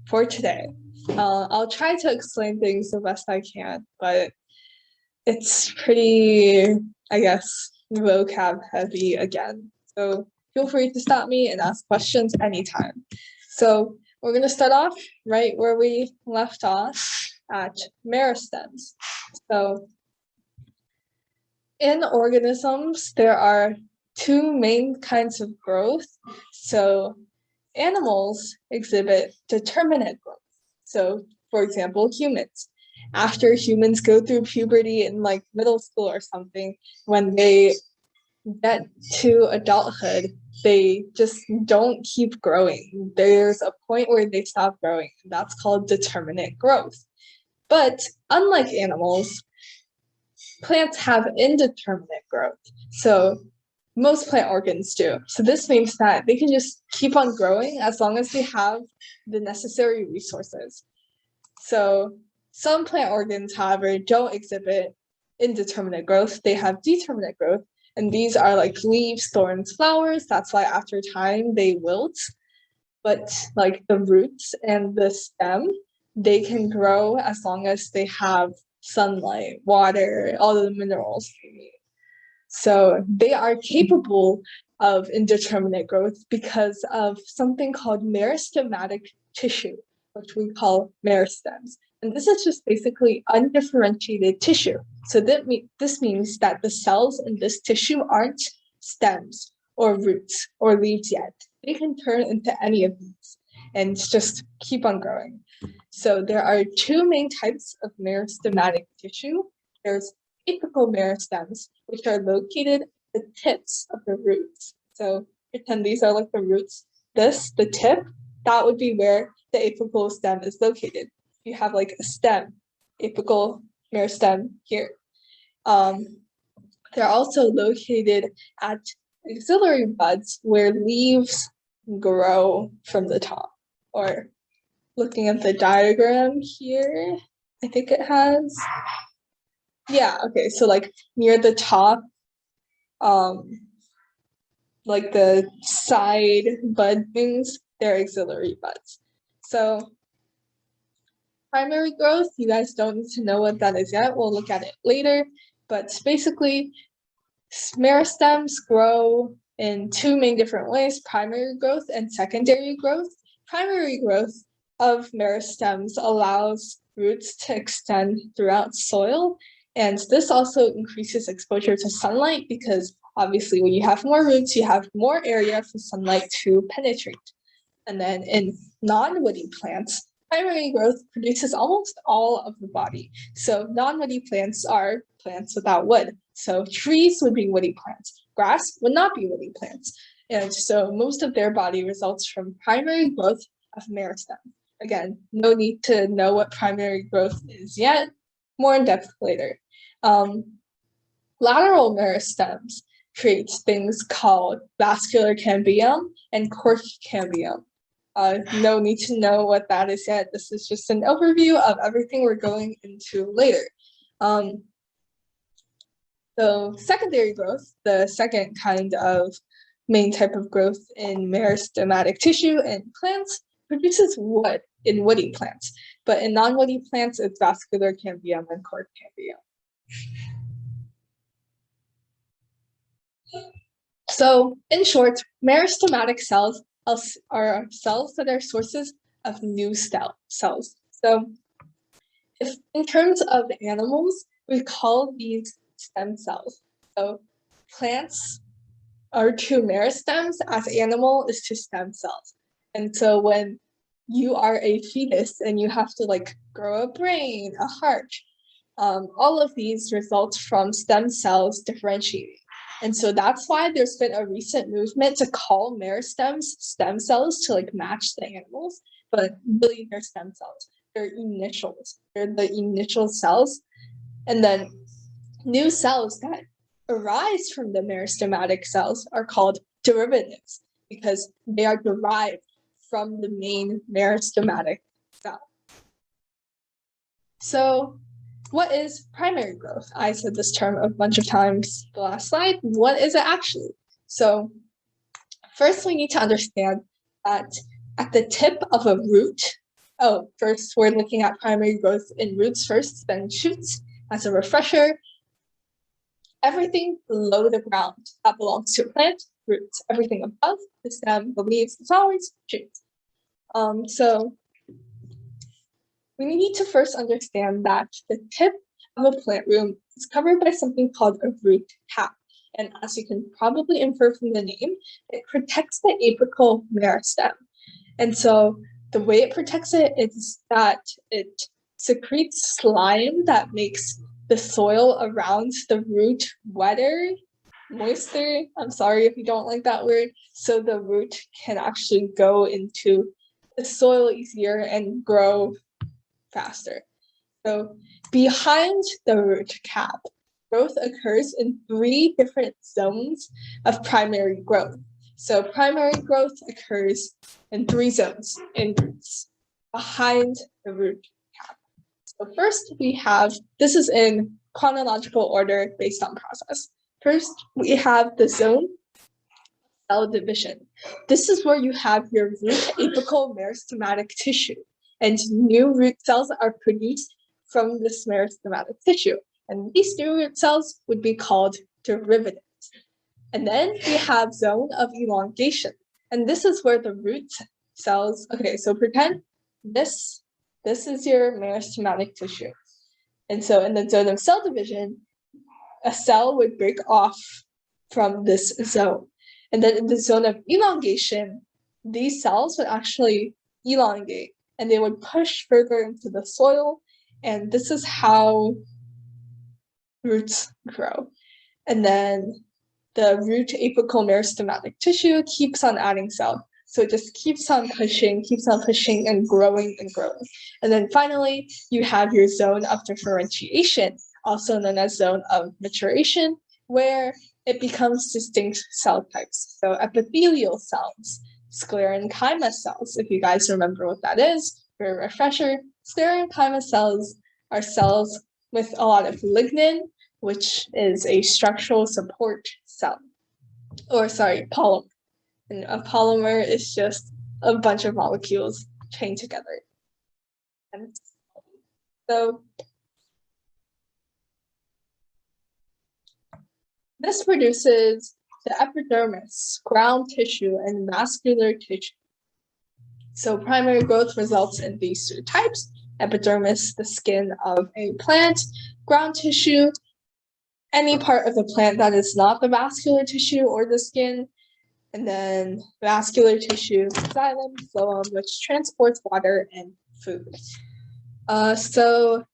for today. I'll try to explain things the best I can, but it's pretty, I guess, vocab heavy again. So feel free to stop me and ask questions anytime. So we're going to start off right where we left off at Meristems. So in organisms, there are two main kinds of growth. So animals exhibit determinate growth. So for example, humans. After humans go through puberty in like middle school or something, when they get to adulthood, they just don't keep growing. There's a point where they stop growing. That's called determinate growth. But unlike animals, plants have indeterminate growth. So most plant organs do. So this means that they can just keep on growing as long as they have the necessary resources. So some plant organs, however, don't exhibit indeterminate growth. They have determinate growth. And these are like leaves, thorns, flowers. That's why after time they wilt. But like the roots and the stem, they can grow as long as they have sunlight, water, all the minerals they need. So they are capable of indeterminate growth because of something called meristematic tissue, which we call meristems. And this is just basically undifferentiated tissue. So this means that the cells in this tissue aren't stems or roots or leaves yet. They can turn into any of these and just keep on growing. So there are two main types of meristematic tissue. There's apical meristems, which are located at the tips of the roots. So pretend these are like the roots. This, the tip, that would be where the apical stem is located. You have like a stem, apical meristem here. They're also located at axillary buds where leaves grow from the top. Or looking at the diagram here, I think it has, yeah, okay, so like near the top, like the side bud things, they're axillary buds. So primary growth, you guys don't need to know what that is yet. We'll look at it later. But basically, meristems grow in two main different ways, primary growth and secondary growth. Primary growth of meristems allows roots to extend throughout soil. And this also increases exposure to sunlight because obviously when you have more roots, you have more area for sunlight to penetrate. And then in non-woody plants, primary growth produces almost all of the body. So non-woody plants are plants without wood. So trees would be woody plants. Grass would not be woody plants. And so most of their body results from primary growth of meristem. Again, no need to know what primary growth is yet. More in depth later. Lateral meristems creates things called vascular cambium and cork cambium. No need to know what that is yet. This is just an overview of everything we're going into later. So secondary growth, the second kind of main type of growth in meristematic tissue in plants, produces wood in woody plants. But in non-woody plants, it's vascular cambium and cork cambium. So in short, meristematic cells are cells that are sources of new cells. So if in terms of animals, we call these stem cells. So plants are to meristems as animal is to stem cells. And so when you are a fetus and you have to like grow a brain, a heart, all of these results from stem cells differentiating. And so that's why there's been a recent movement to call meristems stem cells to like match the animals, but really they're stem cells. They're initials. They're the initial cells. And then new cells that arise from the meristematic cells are called derivatives because they are derived from the main meristematic cell. So what is primary growth? I said this term a bunch of times the last slide. What is it actually? So first we need to understand that at the tip of a root, Oh, first we're looking at primary growth in roots first, then shoots. As a refresher, everything below the ground that belongs to a plant, roots. Everything above, the stem, the leaves, the flowers, shoots. So we need to first understand that the tip of a plant root is covered by something called a root cap. And as you can probably infer from the name, it protects the apical meristem. And so the way it protects it is that it secretes slime that makes the soil around the root wetter, moister. I'm sorry if you don't like that word. So the root can actually go into the soil easier and grow faster. So behind the root cap, growth occurs in 3 different zones of primary growth. So primary growth occurs in 3 zones in roots behind the root cap. So first we have, this is in chronological order based on process. First, we have the zone cell division. This is where you have your root apical meristematic tissue, and new root cells are produced from this meristematic tissue. And these new root cells would be called derivatives. And then we have zone of elongation. And this is where the root cells, okay, so pretend this is your meristematic tissue. And so in the zone of cell division, a cell would break off from this zone. And then in the zone of elongation, these cells would actually elongate and they would push further into the soil. And this is how roots grow. And then the root apical meristematic tissue keeps on adding cells. So it just keeps on pushing and growing and growing. And then finally, you have your zone of differentiation, also known as zone of maturation, where it becomes distinct cell types. So epithelial cells, sclerenchyma cells, if you guys remember what that is, for a refresher, sclerenchyma cells are cells with a lot of lignin, which is a structural support cell, polymer. And a polymer is just a bunch of molecules chained together. And so this produces the epidermis, ground tissue, and vascular tissue. So primary growth results in these 2 types: epidermis, the skin of a plant; ground tissue, any part of the plant that is not the vascular tissue or the skin; and then vascular tissue, xylem, phloem, which transports water and food. So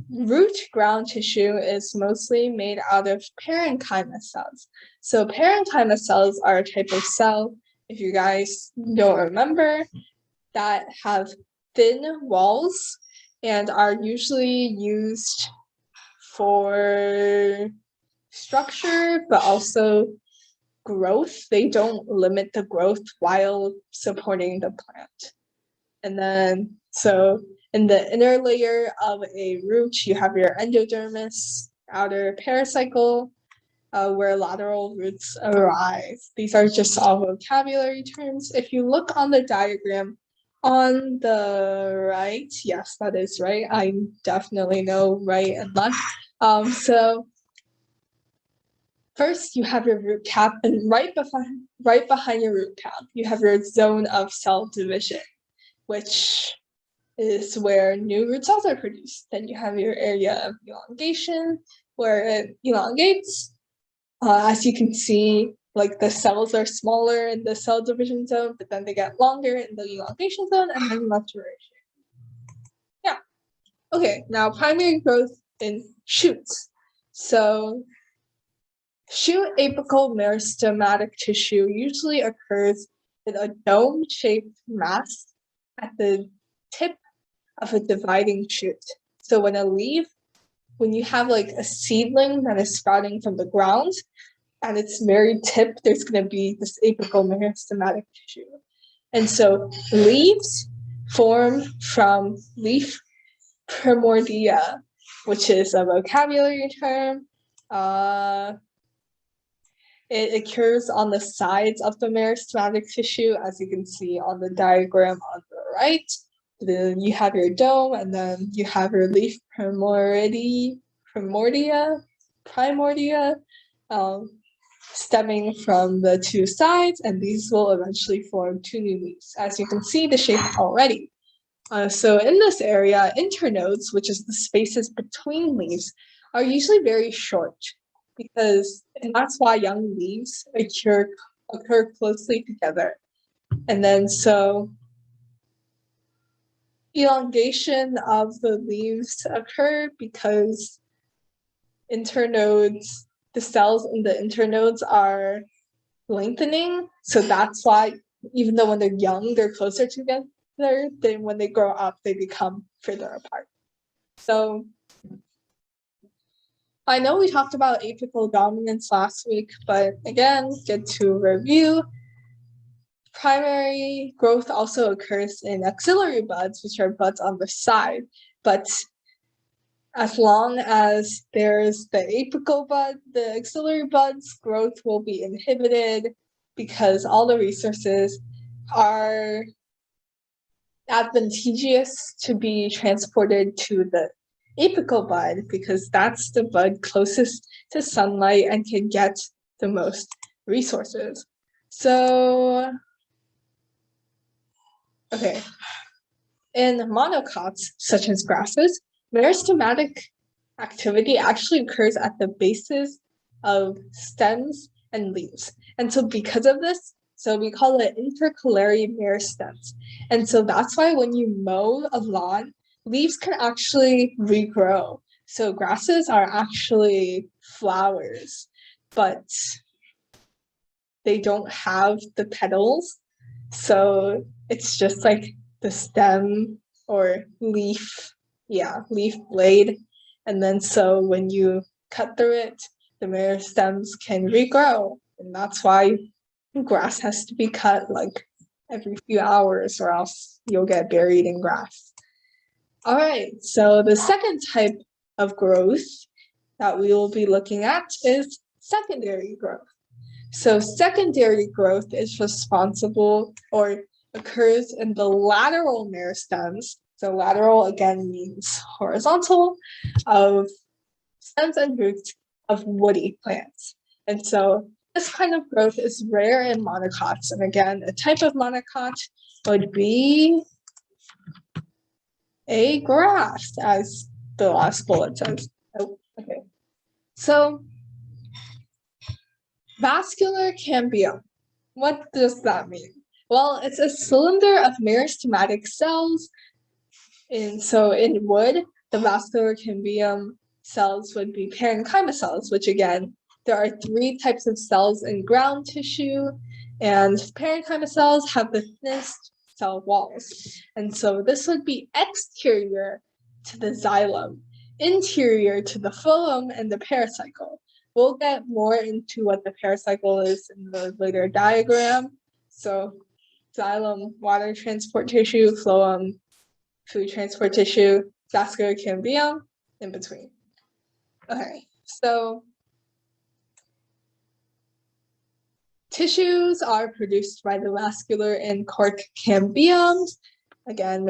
root ground tissue is mostly made out of parenchyma cells. So parenchyma cells are a type of cell, if you guys don't remember, that have thin walls and are usually used for structure, but also growth. They don't limit the growth while supporting the plant. And then, so in the inner layer of a root, you have your endodermis, outer pericycle, where lateral roots arise. These are just all vocabulary terms. If you look on the diagram on the right, yes, that is right. I definitely know right and left. So first, you have your root cap, and right behind your root cap, you have your zone of cell division, which is where new root cells are produced. Then you have your area of elongation, where it elongates. As you can see, like the cells are smaller in the cell division zone, but then they get longer in the elongation zone, and then maturation. Yeah. Okay, now primary growth in shoots. So shoot apical meristematic tissue usually occurs in a dome-shaped mass at the tip of a dividing shoot. So when you have like a seedling that is sprouting from the ground, at its very tip, there's going to be this apical meristematic tissue. And so leaves form from leaf primordia, which is a vocabulary term. It occurs on the sides of the meristematic tissue, as you can see on the diagram on the right. you have your dome, and then you have your leaf primordia, stemming from the two sides, and these will eventually form two new leaves. As you can see the shape already. So in this area, internodes, which is the spaces between leaves, are usually very short, and that's why young leaves occur closely together. And then so elongation of the leaves occur because internodes, the cells in the internodes are lengthening. So that's why, even though when they're young, they're closer together, then when they grow up, they become further apart. So I know we talked about apical dominance last week, but again, good to review. Primary growth also occurs in axillary buds, which are buds on the side, but as long as there's the apical bud, the axillary buds, growth will be inhibited because all the resources are advantageous to be transported to the apical bud because that's the bud closest to sunlight and can get the most resources. So, okay. In monocots, such as grasses, meristematic activity actually occurs at the bases of stems and leaves. And so because of this, so we call it intercalary meristems. And so that's why when you mow a lawn, leaves can actually regrow. So grasses are actually flowers, but they don't have the petals. So it's just like the stem or leaf blade. And then so when you cut through it, the meristems can regrow. And that's why grass has to be cut like every few hours or else you'll get buried in grass. All right, so the second type of growth that we will be looking at is secondary growth. So secondary growth is responsible or occurs in the lateral meristems. So lateral again means horizontal of stems and roots of woody plants. And so this kind of growth is rare in monocots. And again, a type of monocot would be a grass, as the last bullet says. Oh, okay. So vascular cambium. What does that mean? Well, it's a cylinder of meristematic cells. And so in wood, the vascular cambium cells would be parenchyma cells, which again, there are 3 types of cells in ground tissue, and parenchyma cells have the thinnest cell walls. And so this would be exterior to the xylem, interior to the phloem and the pericycle. We'll get more into what the pericycle is in the later diagram. So xylem, water transport tissue, phloem, food transport tissue, vascular cambium, in between. Okay, so tissues are produced by the vascular and cork cambiums, again,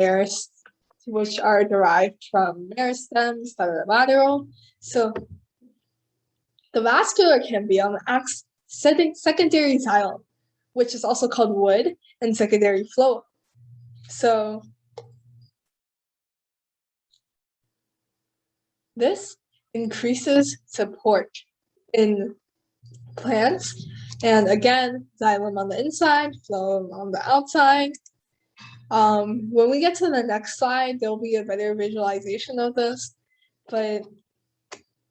which are derived from meristems that are lateral. So the vascular cambium acts secondary xylem, which is also called wood, and secondary phloem. So this increases support in plants, and again, xylem on the inside, phloem on the outside. When we get to the next slide, there'll be a better visualization of this, but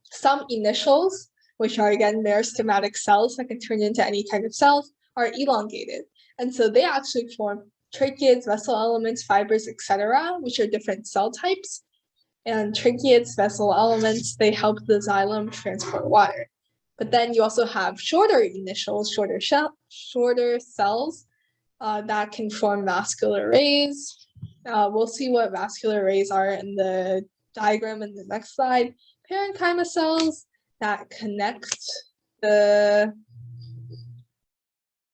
some initials, which are again meristematic cells that can turn into any kind of cells, are elongated. And so they actually form tracheids, vessel elements, fibers, etc., which are different cell types. And tracheids, vessel elements, they help the xylem transport water. But then you also have shorter initials, shorter cells that can form vascular rays. We'll see what vascular rays are in the diagram in the next slide. Parenchyma cells that connect the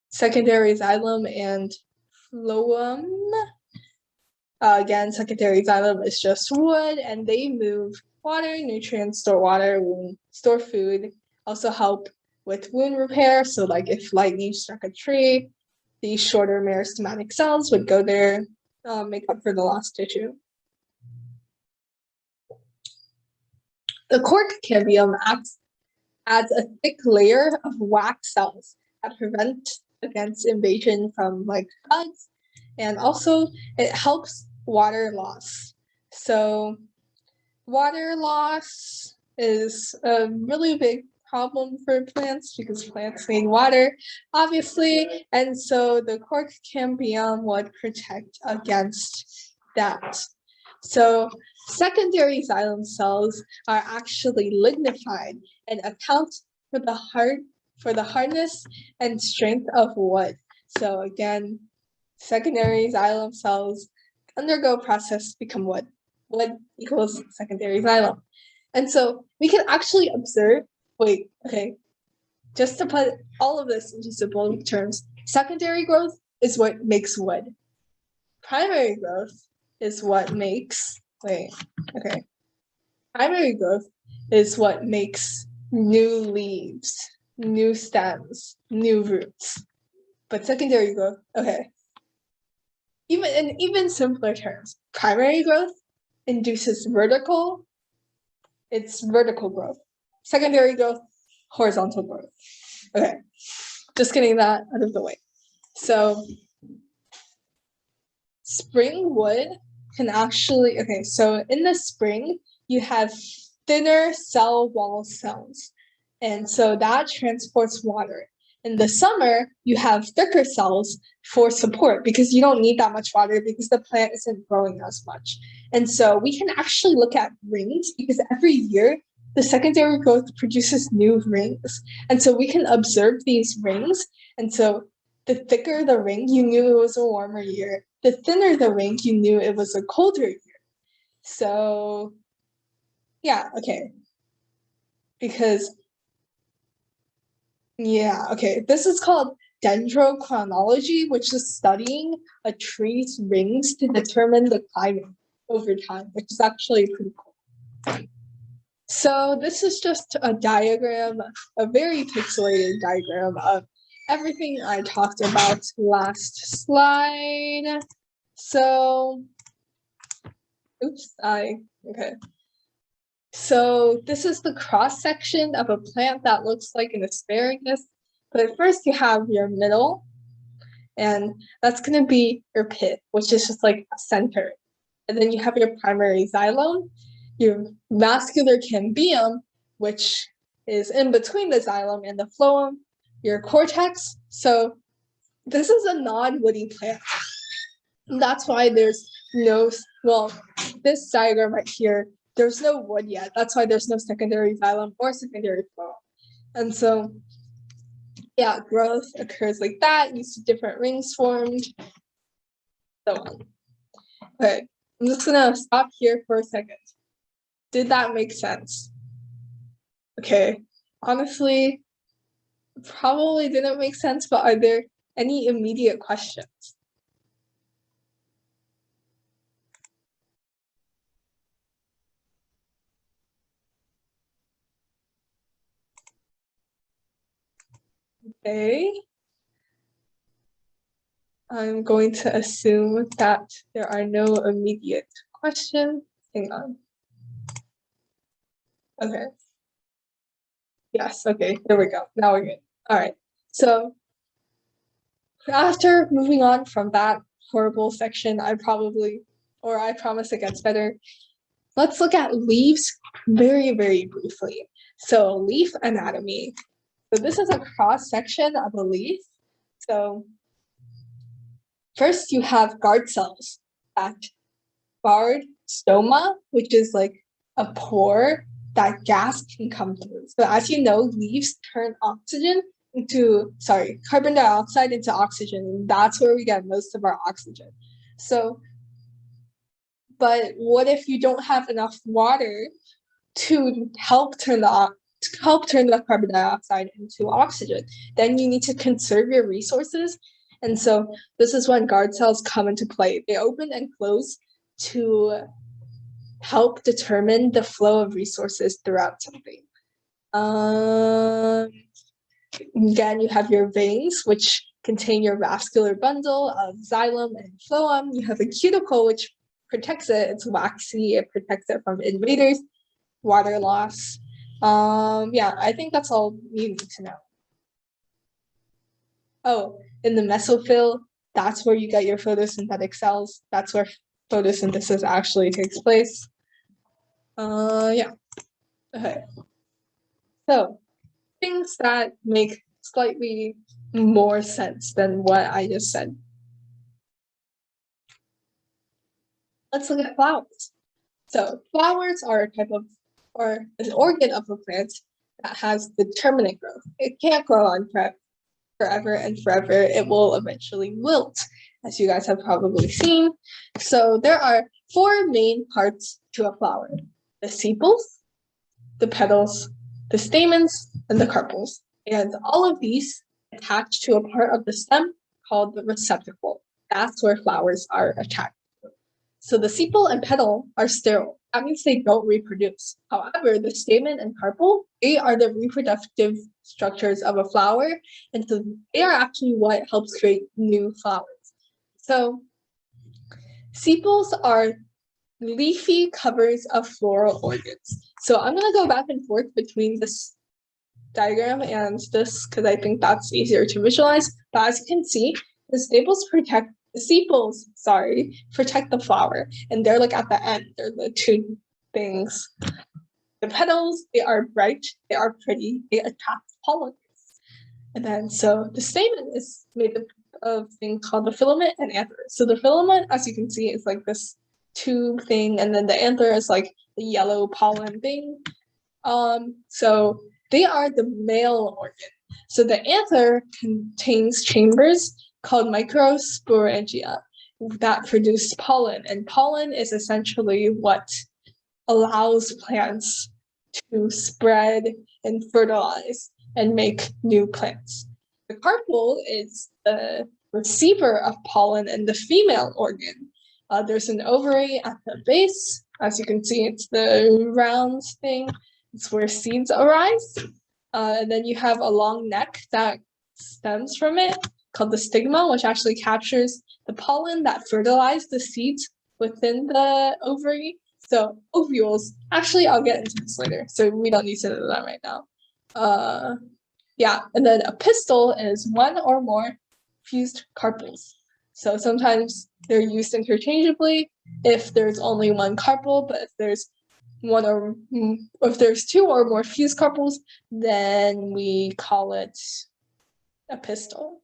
secondary xylem and phloem. Again, secondary xylem is just wood, and they move water, nutrients, store water, store food, also help with wound repair. So like if lightning struck a tree, these shorter meristematic cells would go there, make up for the lost tissue. The cork cambium adds a thick layer of wax cells that prevent against invasion from like bugs, and also it helps water loss. So water loss is a really big problem for plants because plants need water, obviously, and so the cork cambium would protect against that. So secondary xylem cells are actually lignified and account for the hardness and strength of wood. So again, secondary xylem cells undergo process to become wood. Wood equals secondary xylem. And so we can actually observe, just to put all of this into simple terms, secondary growth is what makes wood. Primary growth is what makes, primary growth is what makes new leaves, new stems, new roots. But secondary growth, even simpler terms, primary growth induces vertical growth. Secondary growth, horizontal growth. Okay, just getting that out of the way. So spring wood can actually, so in the spring, you have thinner cell wall cells. And so that transports water. In the summer, you have thicker cells for support because you don't need that much water because the plant isn't growing as much. And so we can actually look at rings because every year the secondary growth produces new rings. And so we can observe these rings. And so the thicker the ring, you knew it was a warmer year. The thinner the ring, you knew it was a colder year. So yeah, because this is called dendrochronology, which is studying a tree's rings to determine the climate over time, which is actually pretty cool. So this is just a diagram, a very pixelated diagram of everything I talked about last slide. So, So this is the cross section of a plant that looks like an asparagus. But first you have your middle, and that's going to be your pith, which is just like a center. And then you have your primary xylem, your vascular cambium, which is in between the xylem and the phloem, your cortex. So this is a non-woody plant. And that's why there's no, this diagram right here, there's no wood yet. That's why there's no secondary xylem or secondary phloem. And so, growth occurs like that. You see different rings formed, so on. Okay, I'm just gonna stop here for a second. Did that make sense? Okay, honestly, probably didn't make sense, but are there any immediate questions? Okay. I'm going to assume that there are no immediate questions. Hang on. Okay. Yes, okay, there we go. Now we're good. All right. So after moving on from that horrible section, I promise it gets better. Let's look at leaves very, very briefly. So leaf anatomy. So this is a cross section of a leaf. So first you have guard cells that guard stoma, which is like a pore that gas can come through. So as you know, leaves turn carbon dioxide into oxygen, and that's where we get most of our oxygen. So, but what if you don't have enough water to help turn the carbon dioxide into oxygen? Then you need to conserve your resources. And so this is when guard cells come into play. They open and close to help determine the flow of resources throughout something. Again, you have your veins, which contain your vascular bundle of xylem and phloem. You have a cuticle, which protects it. It's waxy. It protects it from invaders, water loss. Yeah, I think that's all you need to know. Oh, in the mesophyll, that's where you get your photosynthetic cells. That's where photosynthesis actually takes place. Yeah. Okay. So, things that make slightly more sense than what I just said. Let's look at flowers. So, flowers are a type of, or an organ of a plant that has determinate growth. It can't grow on forever and forever. It will eventually wilt, as you guys have probably seen. So there are 4 main parts to a flower: the sepals, the petals, the stamens, and the carpels. And all of these attach to a part of the stem called the receptacle. That's where flowers are attached. So the sepal and petal are sterile. That means they don't reproduce. However, the stamen and carpel, they are the reproductive structures of a flower, and so they are actually what helps create new flowers. So sepals are leafy covers of floral organs. So I'm going to go back and forth between this diagram and this because I think that's easier to visualize. But as you can see, the sepals protect the flower, and they're like at the end. They're the 2 things. The petals, they are bright, they are pretty, they attract pollinators. And then so the stamen is made up of a thing called the filament and anther. So the filament, as you can see, is like this tube thing, and then the anther is like the yellow pollen thing. So they are the male organ. So the anther contains chambers called microsporangia that produce pollen, and pollen is essentially what allows plants to spread and fertilize and make new plants. The carpel is the receiver of pollen and the female organ. There's an ovary at the base. As you can see, it's the round thing. It's where seeds arise. And then you have a long neck that stems from it called the stigma, which actually captures the pollen that fertilize the seeds within the ovary. So ovules, actually, I'll get into this later, so we don't need to know that right now. Yeah, and then a pistil is 1 or more fused carpels. So sometimes they're used interchangeably if there's only 1 carpel, but if there's 2 or more fused carpels, then we call it a pistil.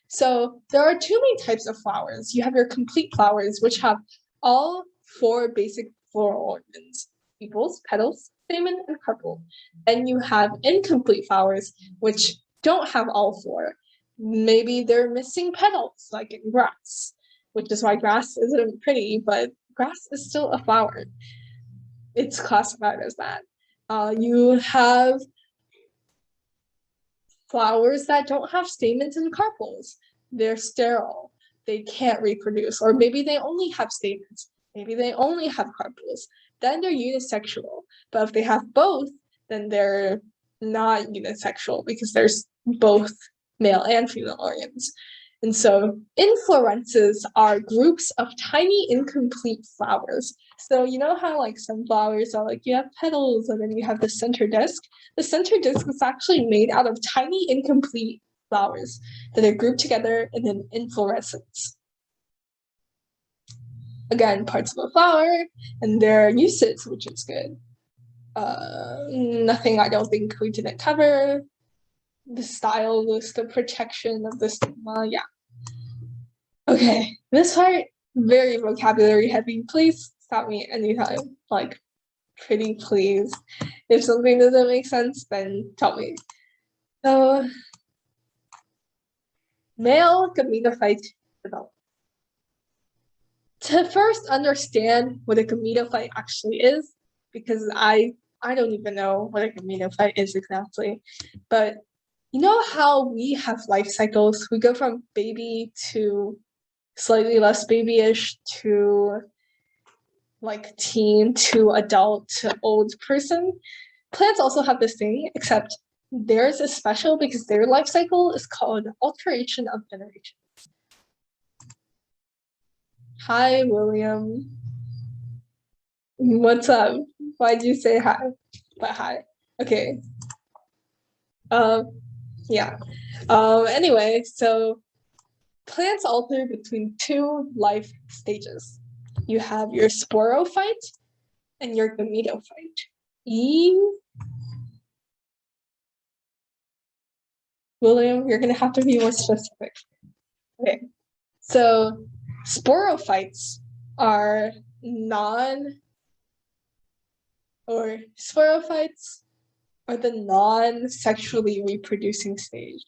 So there are 2 main types of flowers. You have your complete flowers, which have all 4 basic floral organs: sepals, petals, stamen, and carpel. Then you have incomplete flowers, which don't have all 4. Maybe they're missing petals, like in grass, which is why grass isn't pretty, but grass is still a flower. It's classified as that. You have flowers that don't have stamens and carpels. They're sterile. They can't reproduce. Or maybe they only have stamens. Maybe they only have carpels. Then they're unisexual. But if they have both, then they're not unisexual because there's both male and female organs. And so inflorescences are groups of tiny incomplete flowers. So you know how like some flowers are like you have petals and then you have the center disc? The center disc is actually made out of tiny incomplete flowers that are grouped together in an inflorescence. Again, parts of a flower and their uses, which is good. Nothing I don't think we didn't cover. The stylus, the protection of the stigma, yeah. Okay, this part, very vocabulary heavy. Please stop me anytime, like, pretty please. If something doesn't make sense, then tell me. So, male gametophyte development. To first understand what a gametophyte actually is, because I don't even know what a gametophyte is exactly, but you know how we have life cycles? We go from baby to slightly less babyish to like teen to adult to old person. Plants also have this thing, except theirs is special because their life cycle is called alteration of generation. Hi, William. What's up? Why'd you say hi? But hi. Okay. Yeah. Anyway, so plants alter between two life stages. You have your sporophyte and your gametophyte. William, you're going to have to be more specific. Okay. So sporophytes are sporophytes are the non-sexually reproducing stage.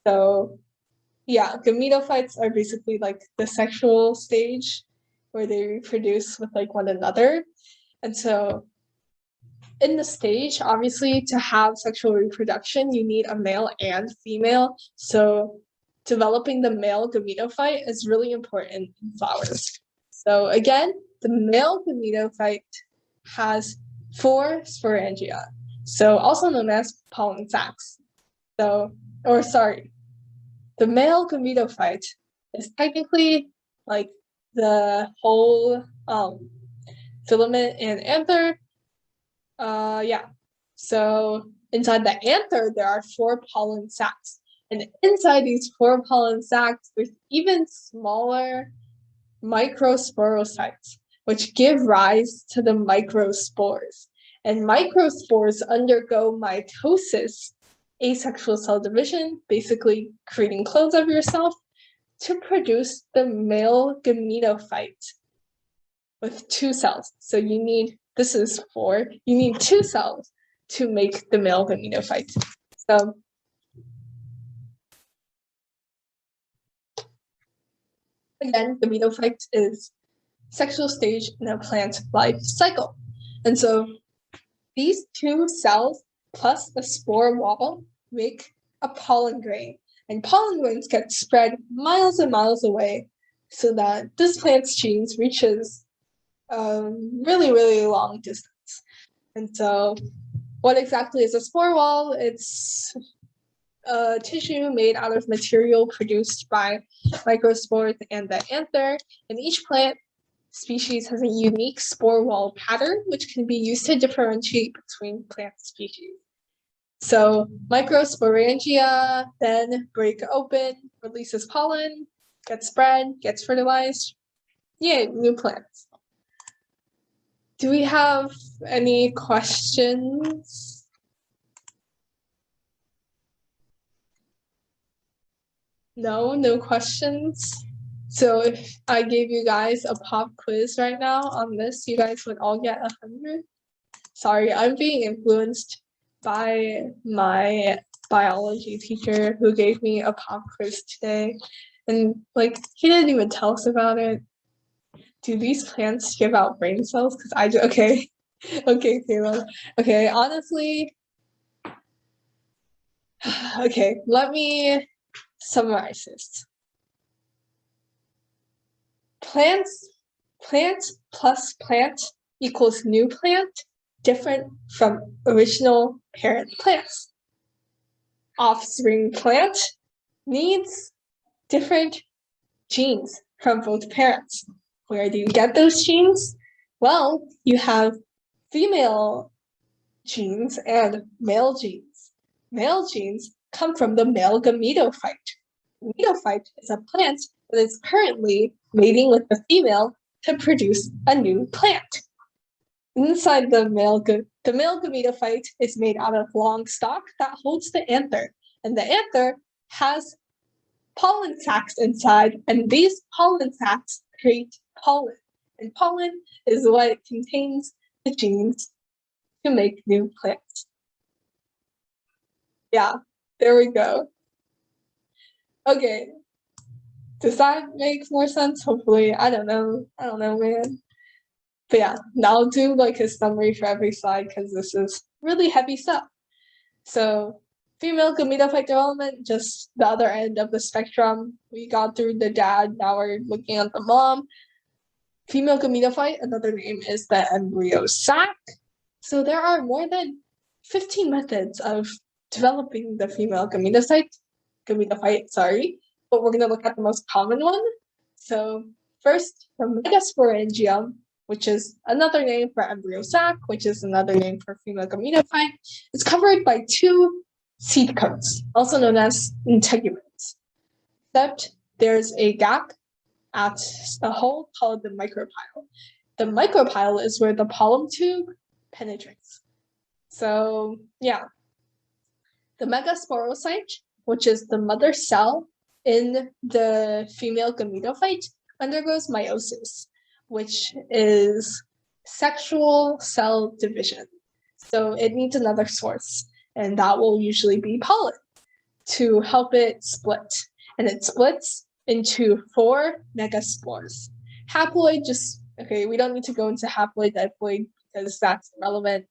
So yeah, gametophytes are basically like the sexual stage where they reproduce with like one another. And so in the stage, obviously, to have sexual reproduction, you need a male and female. So developing the male gametophyte is really important in flowers. So again, the male gametophyte has 4 sporangia, so also known as pollen sacs. The male gametophyte is technically like the whole filament and anther. So inside the anther, there are 4 pollen sacs. And inside these 4 pollen sacs, there's even smaller microsporocytes, which give rise to the microspores. And microspores undergo mitosis, asexual cell division, basically creating clones of yourself, to produce the male gametophyte with 2 cells. So you need, this is 4, you need 2 cells to make the male gametophyte. So again, gametophyte is sexual stage in a plant life cycle. And so these 2 cells plus the spore wall make a pollen grain. And pollen grains get spread miles and miles away so that this plant's genes reaches really, really long distance. And so what exactly is a spore wall? It's a tissue made out of material produced by microspores and the anther. And each plant species has a unique spore wall pattern, which can be used to differentiate between plant species. So microsporangia then break open, releases pollen, gets spread, gets fertilized. Yay, new plants. Do we have any questions? No questions? So if I gave you guys a pop quiz right now on this, you guys would all get 100? Sorry, I'm being influenced by my biology teacher who gave me a pop quiz today. And like, he didn't even tell us about it. Do these plants give out brain cells? Because I do, okay. Okay, Caleb. Okay, honestly, okay, let me summarize this. Plant plus plant equals new plant, different from original parent plants. Offspring plant needs different genes from both parents. Where do you get those genes? Well, you have female genes and male genes. Male genes come from the male gametophyte. Gametophyte is a plant that is currently mating with the female to produce a new plant. Inside the male gametophyte is made out of long stalk that holds the anther, and the anther has pollen sacs inside, and these pollen sacs create pollen, and pollen is what contains the genes to make new plants. Yeah, there we go. Okay, does that make more sense? Hopefully, I don't know, man. But yeah, now I'll do like a summary for every slide because this is really heavy stuff. So female gametophyte development, just the other end of the spectrum. We got through the dad, now we're looking at the mom. female gametophyte, another name is the embryo sac. So there are more than 15 methods of developing the female gametophyte, but we're going to look at the most common one. So first, the megasporangium, which is another name for embryo sac, which is another name for female gametophyte, is covered by 2 seed coats, also known as integuments. Except there's a gap at a hole called the micropyle. The micropyle is where the pollen tube penetrates. So yeah, the megasporocyte, which is the mother cell in the female gametophyte, undergoes meiosis, which is sexual cell division. So it needs another source, and that will usually be pollen to help it split. And it splits into 4 megaspores. Haploid, we don't need to go into haploid, diploid, because that's irrelevant.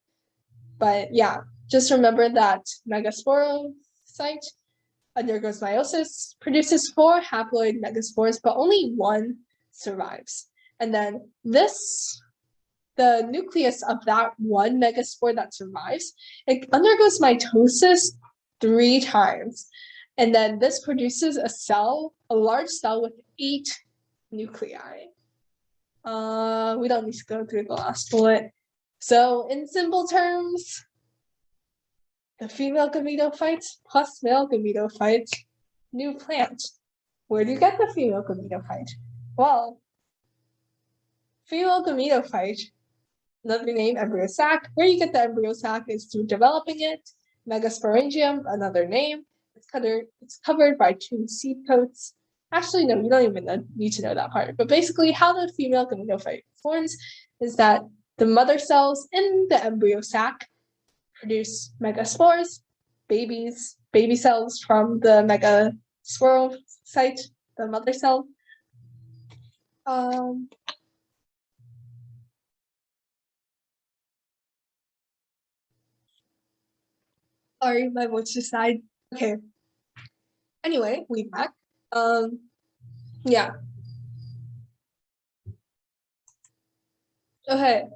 But yeah, just remember that megasporocyte undergoes meiosis, produces 4 haploid megaspores, but only 1 survives. And then the nucleus of that 1 megaspore that survives, it undergoes mitosis 3 times. And then this produces a large cell with 8 nuclei. We don't need to go through the last bullet. So in simple terms, the female gametophyte plus male gametophyte, new plant. Where do you get the female gametophyte? Well, female gametophyte, another name, embryo sac. Where you get the embryo sac is through developing it. Megasporangium, another name. It's covered by 2 seed coats. Actually, no, you don't even need to know that part. But basically, how the female gametophyte forms is that the mother cells in the embryo sac produce megaspores, baby cells from the megasporocyte, the mother cell. Sorry, my voice just died. Okay. Anyway, we back. Yeah. Okay.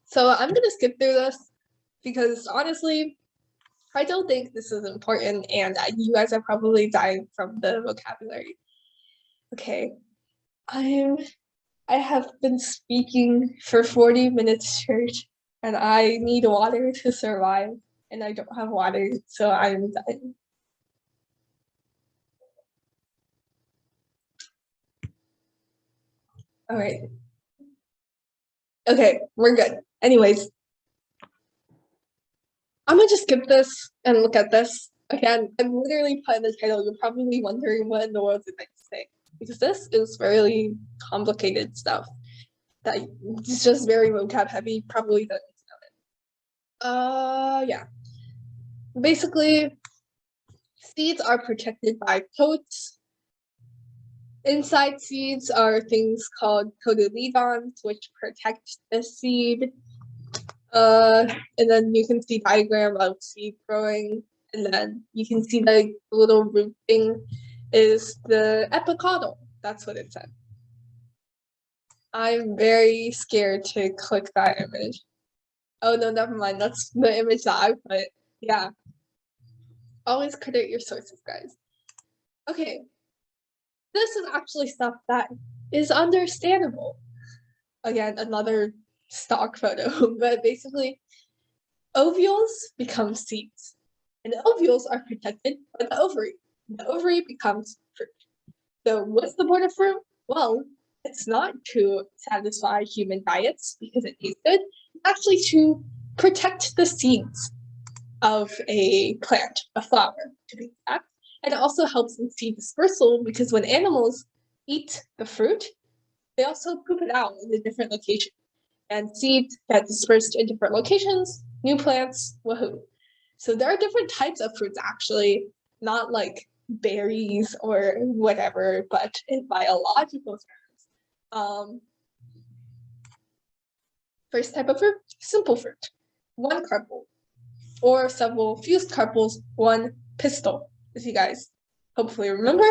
So I'm gonna skip through this because honestly, I don't think this is important, and you guys are probably dying from the vocabulary. Okay. I have been speaking for 40 minutes straight, and I need water to survive, and I don't have water, so I'm dying. All right. Okay, we're good. Anyways, I'm gonna just skip this and look at this. Again, I'm literally put in the title. You're probably wondering what in the world did I say, because this is really complicated stuff that is just very vocab heavy. Probably don't need to know it. Yeah. Basically, seeds are protected by coats. Inside seeds are things called cotyledons, which protect the seed. And then you can see diagram of seed growing, and then you can see the little root thing is the epicaudal. That's what it said. I'm very scared to click that image. Oh no, never mind. That's the image that I put. Yeah. Always credit your sources, guys. Okay. This is actually stuff that is understandable. Again, another stock photo, but basically, ovules become seeds, and ovules are protected by the ovary. The ovary becomes fruit. So what's the point of fruit? Well, it's not to satisfy human diets because it tastes good. It's actually to protect the seeds of a plant, a flower, to be exact. And it also helps in seed dispersal because when animals eat the fruit, they also poop it out in a different location. And seeds get dispersed in different locations, new plants, woohoo. So there are different types of fruits actually, not like berries or whatever, but in biological terms. First type of fruit, simple fruit, 1 carpel. or several fused carpels, one pistil, as you guys hopefully remember.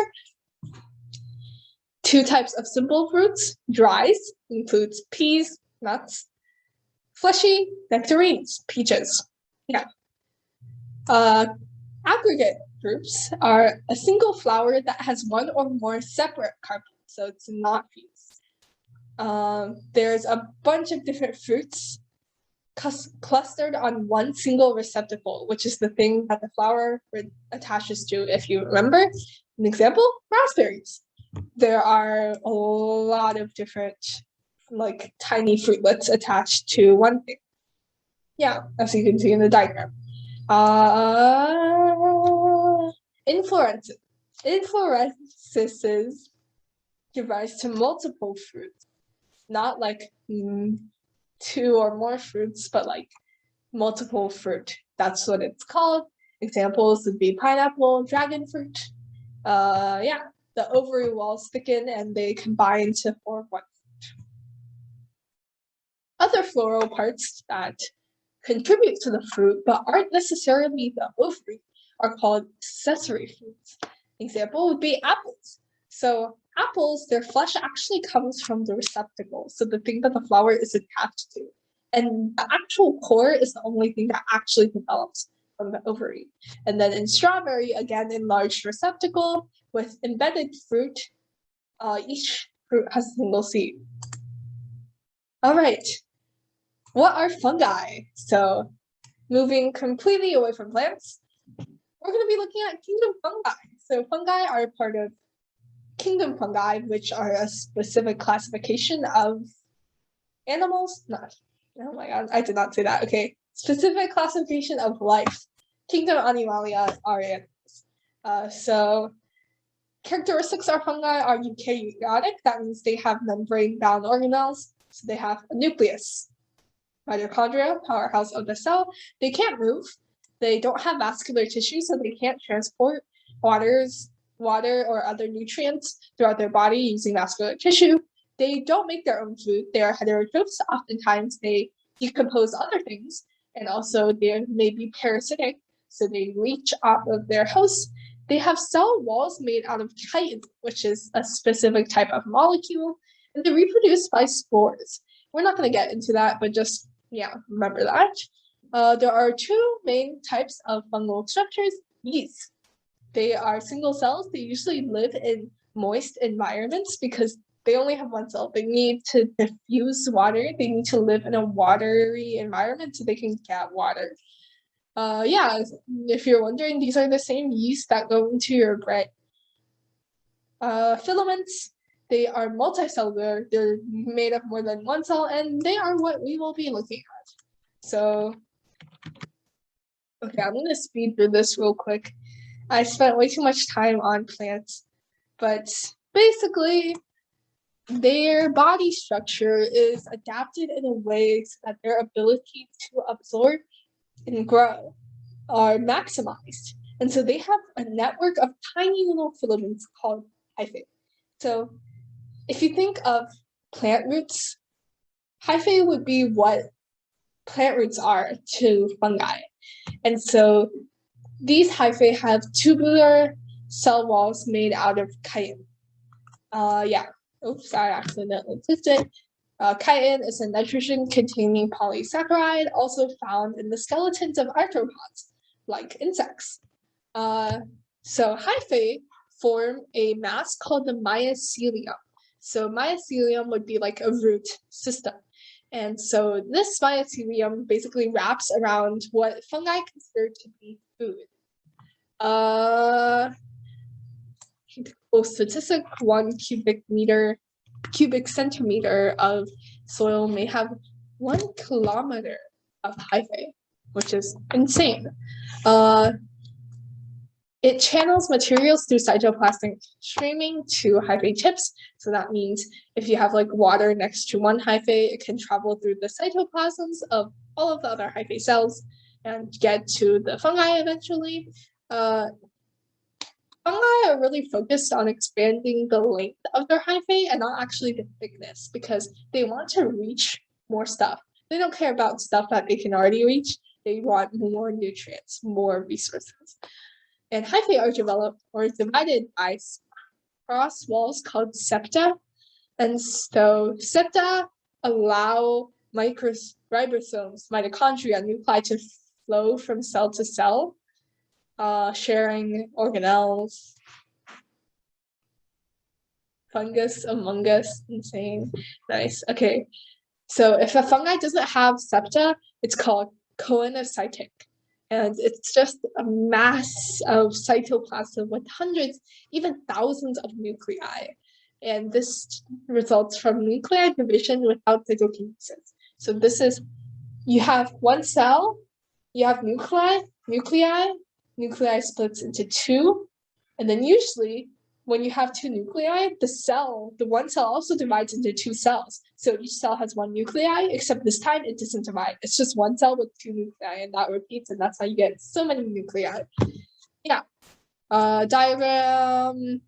2 types of simple fruits, dries, includes peas, nuts, fleshy, nectarines, peaches. Yeah. Aggregate groups are a single flower that has one or more separate carpels, so it's not fused. There's a bunch of different fruits clustered on one single receptacle, which is the thing that the flower attaches to, if you remember. An example, raspberries. There are a lot of different like tiny fruitlets attached to one thing. Yeah, as you can see in the diagram. Inflorescences. Inflorescences give rise to multiple fruits, not like 2 or more fruits, but like multiple fruit. That's what it's called. Examples would be pineapple, dragon fruit. Yeah, the ovary walls thicken and they combine to form one fruit. Other floral parts that contribute to the fruit but aren't necessarily the ovary are called accessory fruits. Example would be apples. So apples, their flesh actually comes from the receptacle, so the thing that the flower is attached to. And the actual core is the only thing that actually develops from the ovary. And then in strawberry, again, enlarged receptacle with embedded fruit. Each fruit has a single seed. All right, what are fungi? So moving completely away from plants, we're going to be looking at kingdom fungi. So fungi are part of kingdom fungi, which are a specific classification of animals. Oh my god, I did not say that. Okay, specific classification of life. Kingdom Animalia are animals. So characteristics of fungi are eukaryotic. That means they have membrane-bound organelles. So they have a nucleus, mitochondria, powerhouse of the cell. They can't move. They don't have vascular tissue, so they can't transport water or other nutrients throughout their body using vascular tissue. They don't make their own food. They are heterotrophs. Oftentimes they decompose other things, and also they may be parasitic, so they leach off of their hosts. They have cell walls made out of chitin, which is a specific type of molecule, and they reproduce by spores. We're not going to get into that, but just, yeah, remember that. There are 2 main types of fungal structures. Yeast. They are single cells. They usually live in moist environments because they only have one cell. They need to diffuse water. They need to live in a watery environment so they can get water. Yeah, if you're wondering, these are the same yeast that go into your bread. Filaments, they are multicellular. They're made of more than one cell, and they are what we will be looking at. So, okay, I'm going to speed through this real quick. I spent way too much time on plants, but basically, their body structure is adapted in a way so that their ability to absorb and grow are maximized. And so they have a network of tiny little filaments called hyphae. So if you think of plant roots, hyphae would be what plant roots are to fungi. And so these hyphae have tubular cell walls made out of chitin. Yeah. Oops, I accidentally clicked it. Chitin is a nitrogen-containing polysaccharide also found in the skeletons of arthropods, like insects. So hyphae form a mass called the mycelium. So mycelium would be like a root system. And so this mycelium basically wraps around what fungi consider to be food. Statistic, 1 cubic centimeter of soil may have 1 kilometer of hyphae, which is insane. It channels materials through cytoplasmic streaming to hyphae tips. So that means if you have like water next to one hyphae, it can travel through the cytoplasms of all of the other hyphae cells and get to the fungi eventually. Fungi are really focused on expanding the length of their hyphae and not actually the thickness because they want to reach more stuff. They don't care about stuff that they can already reach. they want more nutrients, more resources. And hyphae are developed or divided by cross walls called septa. And so septa allow ribosomes, mitochondria, nuclei to flow from cell to cell, sharing organelles. Fungus among us, insane. Nice. Okay. So if a fungi doesn't have septa, it's called coenocytic. And it's just a mass of cytoplasm with hundreds, even thousands of nuclei. And this results from nuclear division without cytokinesis. So this is, you have one cell, you have nuclei splits into two, and then usually when you have two nuclei, the one cell also divides into two cells. So each cell has one nuclei, except this time it doesn't divide. It's just one cell with two nuclei, and that repeats, and that's how you get so many nuclei. Yeah. Diagram,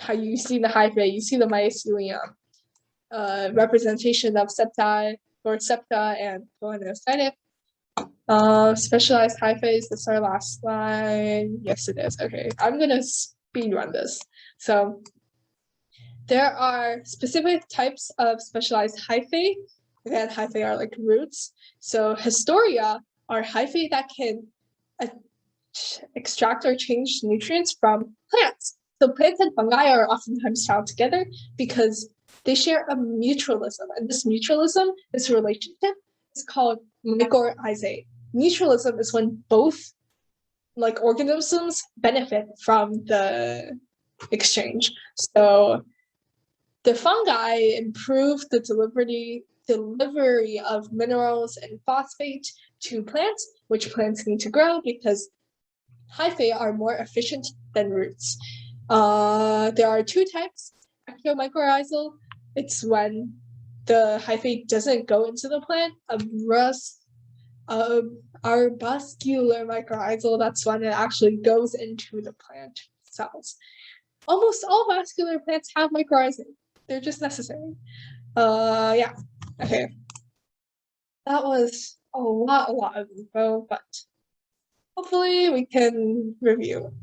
how you see the hyphae, you see the mycelium. Representation of septa and coenocytic. Specialized hyphae, this is our last slide. Yes, it is. Okay, I'm gonna speed run this. So there are specific types of specialized hyphae. Again, hyphae are like roots. So Historia are hyphae that can extract or change nutrients from plants. So plants and fungi are oftentimes found together because they share a mutualism, and this mutualism, this relationship, is called mycorrhizae. Mutualism is when both organisms benefit from the exchange. So the fungi improve the delivery of minerals and phosphate to plants, which plants need to grow because hyphae are more efficient than roots. There are two types. Ectomycorrhizal, it's when the hyphae doesn't go into the plant. Our vascular mycorrhizal, that's when it actually goes into the plant cells. Almost all vascular plants have mycorrhizae. They're just necessary. Yeah. Okay. That was a lot of info, but hopefully we can review.